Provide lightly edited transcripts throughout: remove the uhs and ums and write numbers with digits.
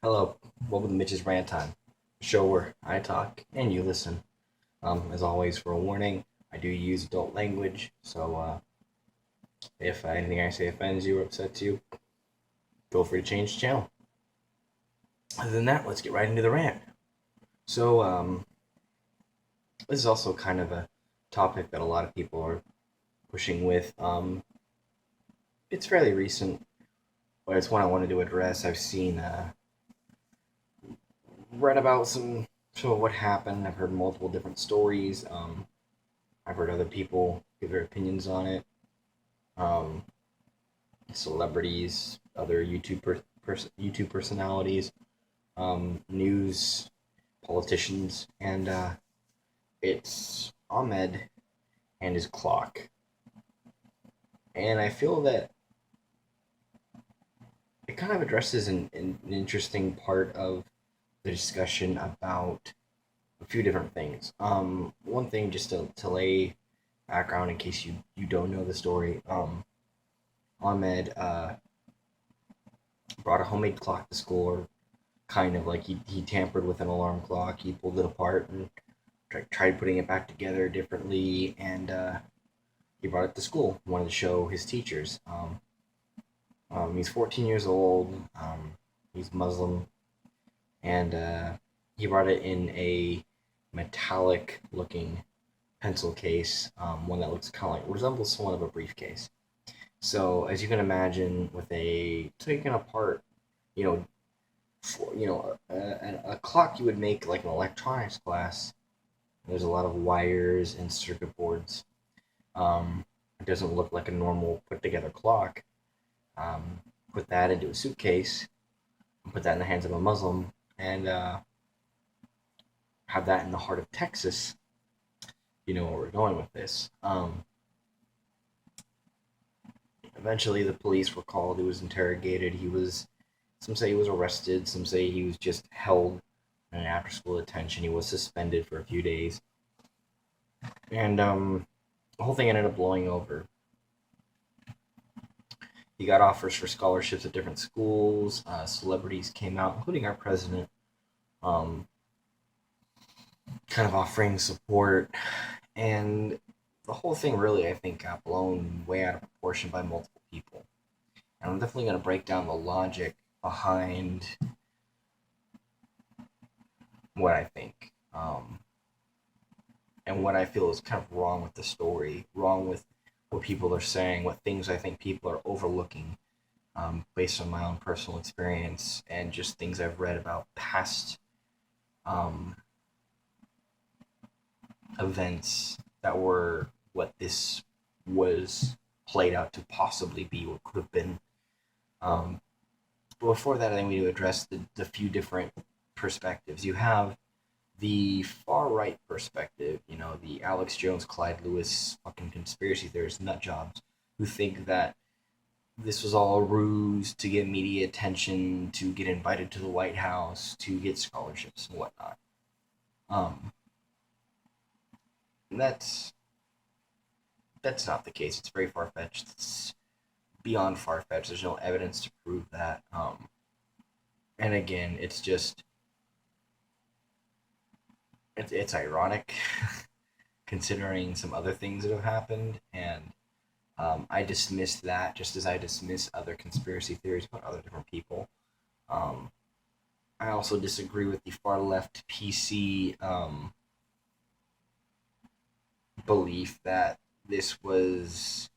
Hello, welcome to Mitch's Rant Time, a show where I talk and you listen. As always, for a warning, I do use adult language, so if anything I say offends you or upsets you, feel free to change the channel. Other than that, let's get right into the rant. So, this is also kind of a topic that a lot of people are pushing with. It's fairly recent, but it's one I wanted to address. I've seen, read about some of what happened. I've heard multiple different stories. I've heard other people give their opinions on it. Um, Celebrities, other YouTube personalities, news, politicians, and it's Ahmed and his clock. And I feel that it kind of addresses an interesting part of the discussion about a few different things. One thing, just to lay background in case you don't know the story. Ahmed brought a homemade clock to school, or kind of like he tampered with an alarm clock. He pulled it apart and tried putting it back together differently, and he brought it to school. Wanted to show his teachers. He's 14 years old. He's Muslim, and he brought it in a metallic-looking pencil case, one that looks kind of like resembles somewhat of a briefcase. So as you can imagine, with a taken apart, you know, a clock you would make like an electronics class. There's a lot of wires and circuit boards. It doesn't look like a normal put together clock. Um, Put that into a suitcase, put that in the hands of a Muslim, and have that in the heart of Texas. You know where we're going with this. Eventually, the police were called. He was interrogated. Some say he was arrested. Some say he was just held in an after-school detention. He was suspended for a few days, and the whole thing ended up blowing over. He got offers for scholarships at different schools. Celebrities came out, including our president, um, kind of offering support. And the whole thing really, I think, got blown way out of proportion by multiple people. And I'm definitely going to break down the logic behind what I think, and what I feel is kind of wrong with the story, wrong with what people are saying, what things I think people are overlooking, based on my own personal experience and just things I've read about past um, events that were what this was played out to possibly be, what could have been. But before that, I think we need to address the few different perspectives. You have the far right perspective, the Alex Jones, Clyde Lewis fucking conspiracy theorists, nut jobs, who think that this was all a ruse to get media attention, to get invited to the White House, to get scholarships and whatnot. Um, that's that's not the case. It's very far fetched. It's beyond far fetched. There's no evidence to prove that. And again, it's ironic considering some other things that have happened, and I dismiss that just as I dismiss other conspiracy theories about other different people. Um, I also disagree with the far left PC belief that this was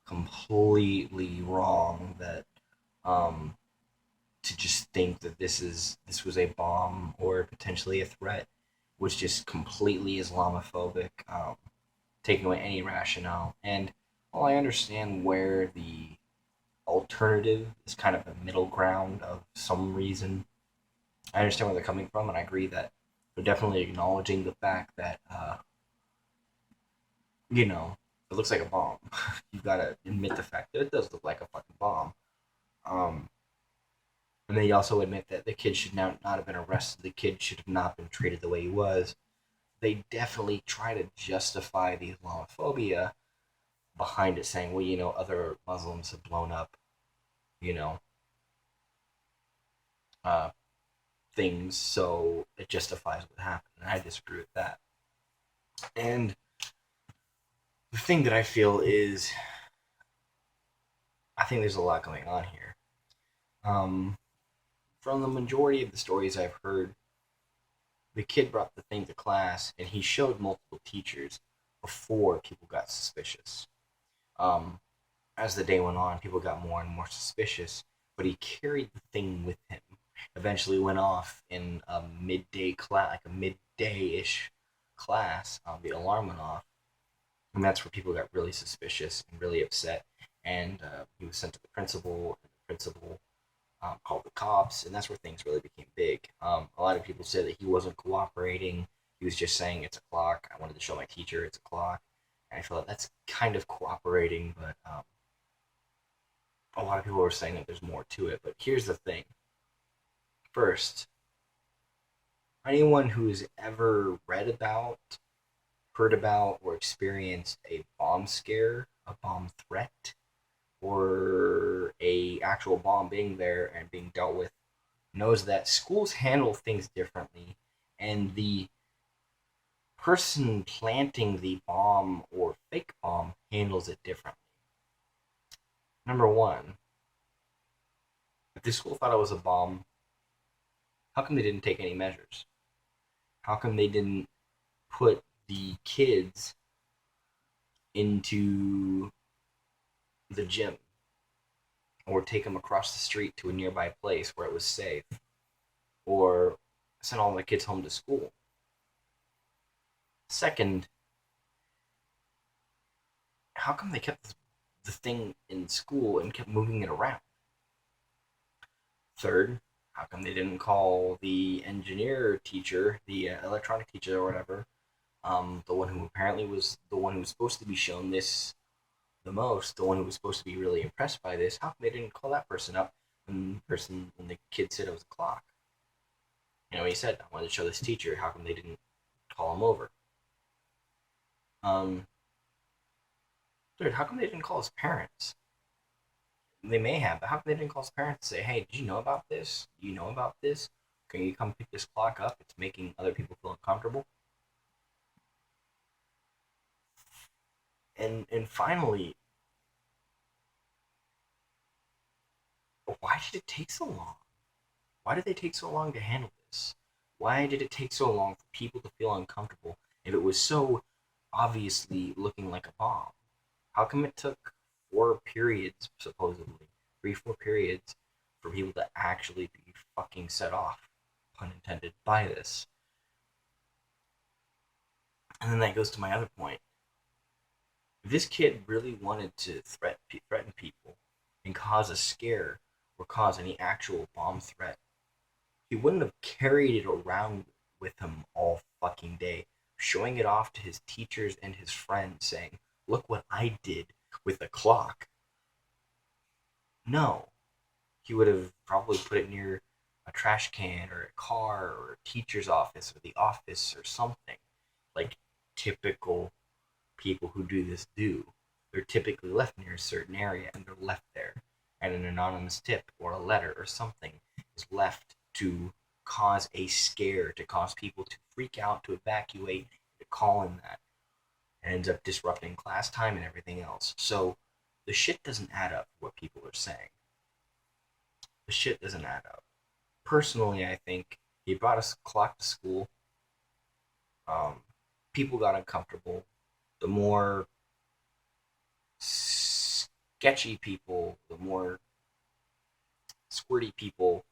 completely wrong. That um, to just think that this was a bomb or potentially a threat was just completely Islamophobic, taking away any rationale. And while I understand where the alternative is kind of a middle ground of some reason, I understand where they're coming from, and I agree that they're definitely acknowledging the fact that it looks like a bomb. You've got to admit the fact that it does look like a fucking bomb. Um, and they also admit that the kid should not have been arrested. The kid should have not been treated the way he was. They definitely try to justify the Islamophobia behind it, saying, well, other Muslims have blown up, you know, uh, things, so it justifies what happened. And I disagree with that. And the thing that I feel is, I think there's a lot going on here. Um, from the majority of the stories I've heard, the kid brought the thing to class and he showed multiple teachers before people got suspicious. Um, as the day went on, people got more and more suspicious, but he carried the thing with him. Eventually went off in a midday class, like a midday-ish class. The alarm went off, and that's where people got really suspicious and really upset. And he was sent to the principal, and the principal called the cops, and that's where things really became big. A lot of people said that he wasn't cooperating. He was just saying it's a clock. I wanted to show my teacher it's a clock. And I feel like that's kind of cooperating, but a lot of people are saying that there's more to it. But here's the thing. First, anyone who has ever read about, heard about, or experienced a bomb scare, a bomb threat, or a actual bomb being there and being dealt with knows that schools handle things differently, and the person planting the bomb or fake bomb handles it differently. Number one, if the school thought it was a bomb, how come they didn't take any measures? How come they didn't put the kids into the gym or take them across the street to a nearby place where it was safe or send all the kids home to school? Second, how come they kept the thing in school and kept moving it around? Third, how come they didn't call the engineer teacher, the electronic teacher or whatever, the one who apparently was the one who was supposed to be shown this the most, the one who was supposed to be really impressed by this? How come they didn't call that person up when the kid said it was a clock? You know, he said, I wanted to show this teacher. How come they didn't call him over? Um, Third, how come they didn't call his parents? They may have, but how come they didn't call his parents and say, hey, did you know about this? Do you know about this? Can you come pick this clock up? It's making other people feel uncomfortable. And finally, why did it take so long? Why did they take so long to handle this? Why did it take so long for people to feel uncomfortable if it was so obviously looking like a bomb? How come it took 4 periods, supposedly, 3, 4 periods, for people to actually be fucking set off, pun intended, by this? And then that goes to my other point. If this kid really wanted to threaten people and cause a scare or cause any actual bomb threat, he wouldn't have carried it around with him all fucking day, showing it off to his teachers and his friends, saying, look what I did with a clock. No. He would have probably put it near a trash can or a car or a teacher's office or the office or something. Like typical people who do this do. They're typically left near a certain area and they're left there. And an anonymous tip or a letter or something is left to cause a scare, to cause people to freak out, to evacuate, to call in that. And ends up disrupting class time and everything else. So the shit doesn't add up, what people are saying. The shit doesn't add up. Personally, I think he brought a clock to school. Um, People got uncomfortable. The more sketchy people, the more squirty people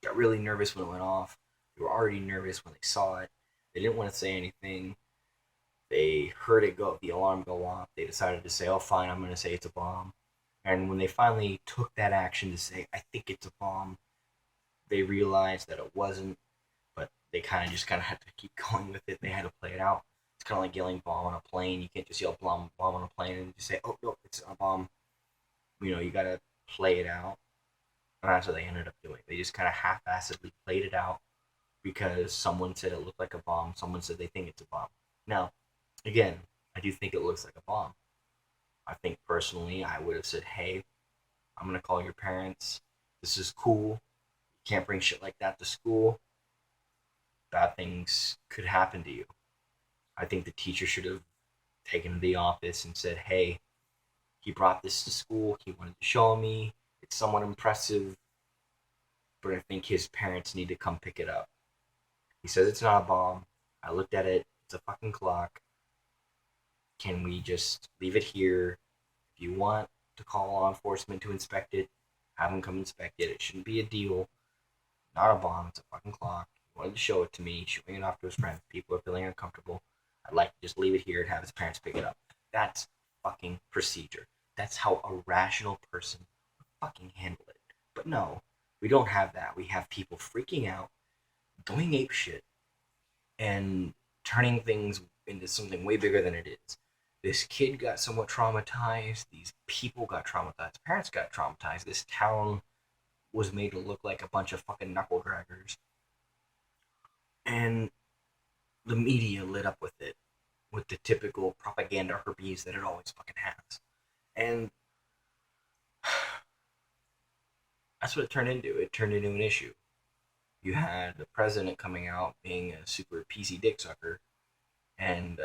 got really nervous when it went off. They were already nervous when they saw it. They didn't want to say anything. They heard it go, the alarm go off. They decided to say, "Oh, fine, I'm going to say it's a bomb." And when they finally took that action to say, "I think it's a bomb," they realized that it wasn't. But they kind of had to keep going with it. They had to play it out. It's kind of like yelling bomb on a plane. You can't just yell bomb on a plane and just say, "Oh no, it's a bomb." You got to play it out. And that's what they ended up doing. They just kind of half-assedly played it out because someone said it looked like a bomb. Someone said they think it's a bomb. Now, again, I do think it looks like a bomb. I think personally, I would have said, "Hey, I'm gonna call your parents. This is cool. Can't bring shit like that to school. Bad things could happen to you. I think the teacher should have taken to the office and said, hey, he brought this to school. He wanted to show me. It's somewhat impressive, but I think his parents need to come pick it up. He says it's not a bomb. I looked at it. It's a fucking clock. Can we just leave it here? If you want to call law enforcement to inspect it, have them come inspect it. It shouldn't be a deal. Not a bomb. It's a fucking clock. He wanted to show it to me, showing it off to his friends. People are feeling uncomfortable. I'd like to just leave it here and have his parents pick it up. That's fucking procedure. That's how a rational person would fucking handle it. But no, we don't have that. We have people freaking out, going ape shit, and turning things into something way bigger than it is. This kid got somewhat traumatized. These people got traumatized. Parents got traumatized. This town was made to look like a bunch of fucking knuckle draggers. And the media lit up with it, with the typical propaganda herpes that it always fucking has. And that's what it turned into. It turned into an issue. You had the president coming out being a super PC dick sucker and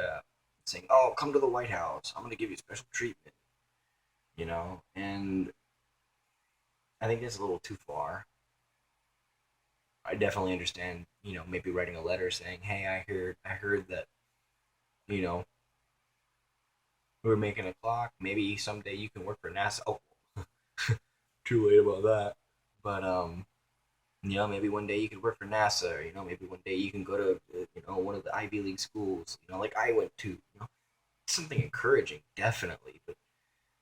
saying, "Oh, come to the White House. I'm going to give you special treatment." And I think that's a little too far. I definitely understand, maybe writing a letter saying, "Hey, I heard that, you know, we were making a clock. Maybe someday you can work for NASA." Oh, too late about that. But maybe one day you could work for NASA, or maybe one day you can go to one of the Ivy League schools, like I went to. Something encouraging, definitely. But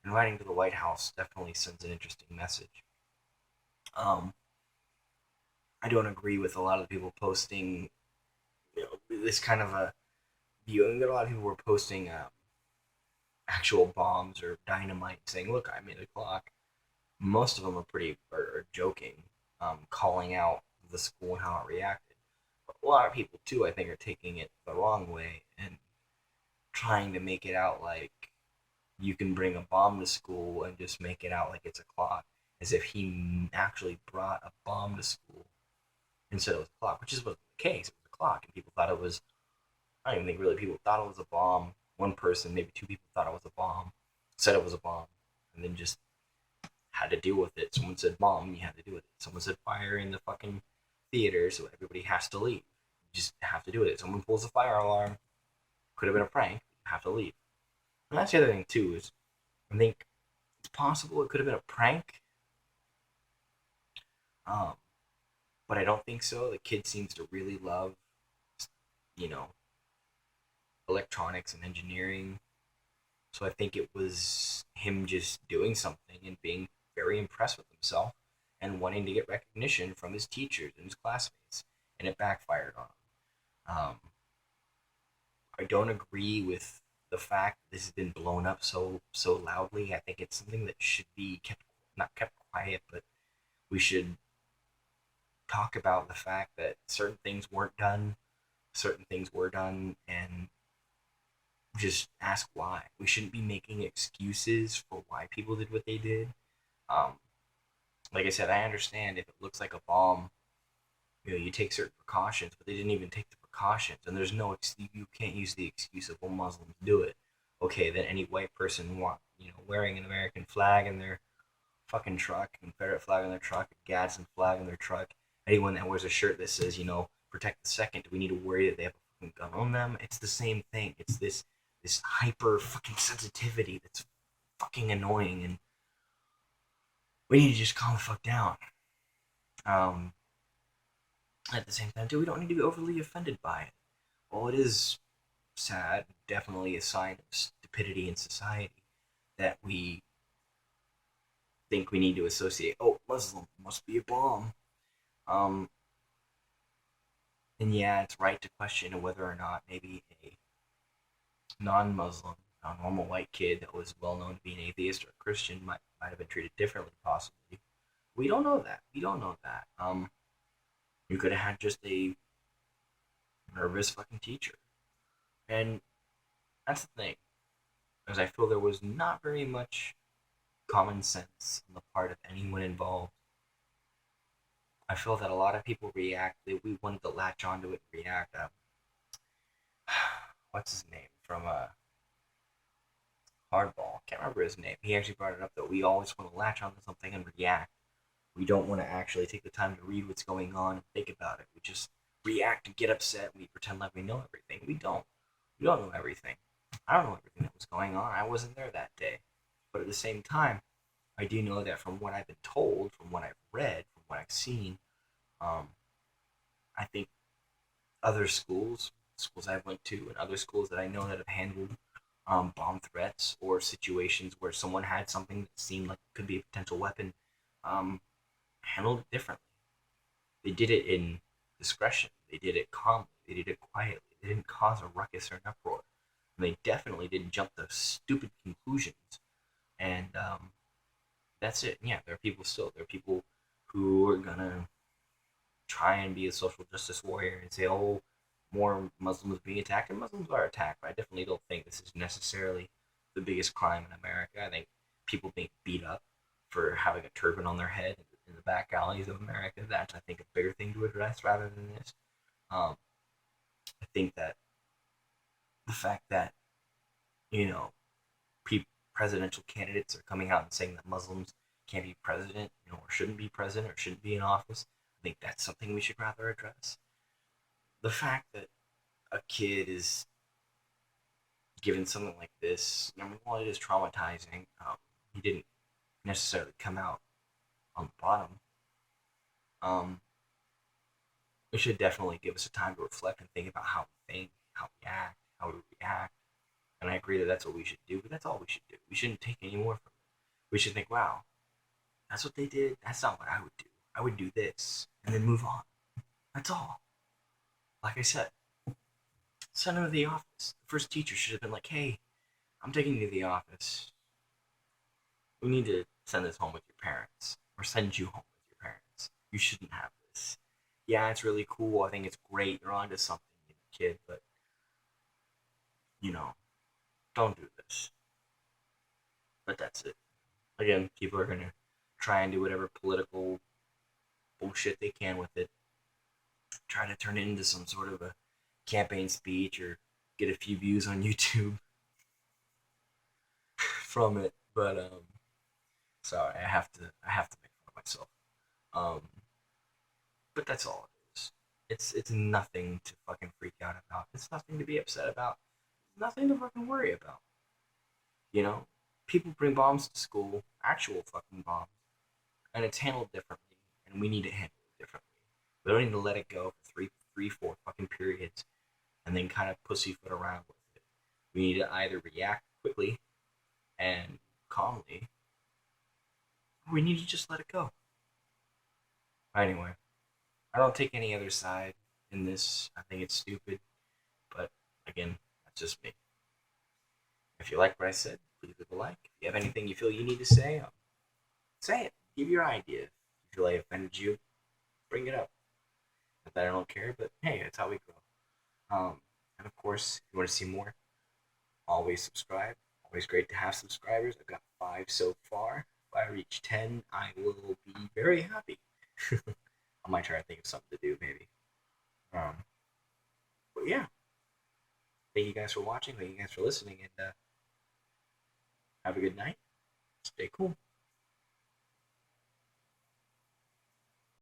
inviting to the White House definitely sends an interesting message. Um, I don't agree with a lot of the people posting, this kind of a viewing that a lot of people were posting actual bombs or dynamite, saying, "Look, I made a clock." Most of them are joking, calling out the school and how it reacted. But a lot of people too, I think, are taking it the wrong way and trying to make it out like you can bring a bomb to school and just make it out like it's a clock, as if he actually brought a bomb to school instead of a clock, which is what the case. It was a clock, and people thought it was. I don't even think really people thought it was a bomb. One person, maybe two people, thought it was a bomb, said it was a bomb, and then just had to deal with it. Someone said bomb, you had to deal with it. Someone said fire in the fucking theater, so everybody has to leave. You just have to do it. Someone pulls a fire alarm. Could have been a prank. You have to leave. And that's the other thing too is I think it's possible it could have been a prank, um, but I don't think so. The kid seems to really love, you know, electronics and engineering. So I think it was him just doing something and being very impressed with himself and wanting to get recognition from his teachers and his classmates, and it backfired on him. I don't agree with the fact that this has been blown up so loudly. I think it's something that should be kept not kept quiet, but we should talk about the fact that certain things weren't done, certain things were done, and just ask why. We shouldn't be making excuses for why people did what they did. Um, like I said, I understand if it looks like a bomb, you take certain precautions, but they didn't even take the precautions, and there's no you can't use the excuse of, well, Muslims do it. Okay, then any white person wearing an American flag in their fucking truck, Confederate flag on their truck, a Gadsden flag on their truck. Anyone that wears a shirt that says, protect the second, do we need to worry that they have a fucking gun on them? It's the same thing. It's this hyper fucking sensitivity that's fucking annoying, and we need to just calm the fuck down. Um, at the same time, too, we don't need to be overly offended by it. While it is sad, definitely a sign of stupidity in society that we think we need to associate. Oh, Muslim must be a bomb. Um, and yeah, it's right to question whether or not maybe a non-Muslim, a normal white kid that was well known to be an atheist or a Christian might have been treated differently, possibly. We don't know that. We don't know that. You could have had just a nervous fucking teacher, and that's the thing, because I feel there was not very much common sense on the part of anyone involved. I feel that a lot of people react. We wanted to latch onto it and react. What's his name from Hardball? Can't remember his name. He actually brought it up that we always want to latch onto something and react. We don't want to actually take the time to read what's going on and think about it. We just react and get upset and we pretend like we know everything. We don't. We don't know everything. I don't know everything that was going on. I wasn't there that day. But at the same time, I do know that from what I've been told, from what I've read, from what I've seen, um, I think other schools I've went to, and other schools that I know that have handled bomb threats or situations where someone had something that seemed like it could be a potential weapon, um, handled it differently. They did it in discretion. They did it calmly. They did it quietly. They didn't cause a ruckus or an uproar. And they definitely didn't jump to stupid conclusions. And that's it. Yeah, there are people still. There are people who are gonna try and be a social justice warrior and say, "Oh, more Muslims being attacked," and Muslims are attacked. But I definitely don't think this is necessarily the biggest crime in America. I think people being beat up for having a turban on their head in the back alleys of America, that's, I think, a bigger thing to address rather than this. Um, I think that the fact that, you know, presidential candidates are coming out and saying that Muslims can't be president, or shouldn't be president, or shouldn't be in office, I think that's something we should rather address. The fact that a kid is given something like this, I mean, while it is traumatizing, he didn't necessarily come out on the bottom. Um, it should definitely give us a time to reflect and think about how we think, how we act, how we react. And I agree that that's what we should do, but that's all we should do. We shouldn't take any more from it. We should think, wow, that's what they did. That's not what I would do. I would do this and then move on. That's all. Like I said, send him to the office. The first teacher should have been like, hey, I'm taking you to the office. We need to send this home with your parents, or send you home with your parents. You shouldn't have this. Yeah, it's really cool. I think it's great. You're onto something, kid, but, you know, don't do this. But that's it. Again, people are going to try and do whatever political bullshit they can with it, try to turn it into some sort of a campaign speech or get a few views on YouTube from it. But sorry, I have to make fun of myself. Um, but that's all it is. It's nothing to fucking freak out about. It's nothing to be upset about. It's nothing to fucking worry about. You know, people bring bombs to school, actual fucking bombs, and it's handled differently, and we need to handle it differently. We don't need to let it go for three, four fucking periods, and then kind of pussyfoot around with it. We need to either react quickly and calmly, or we need to just let it go. Anyway, I don't take any other side in this. I think it's stupid, but again, that's just me. If you like what I said, please leave a like. If you have anything you feel you need to say, say it. Give your idea. If you feel I offended you, bring it up. Not that I don't care, but hey, that's how we grow. And of course, if you want to see more, always subscribe. Always great to have subscribers. I've got 5 so far. If I reach 10, I will be very happy. I might try to think of something to do, maybe. Um, but yeah, thank you guys for watching. Thank you guys for listening, and have a good night. Stay cool.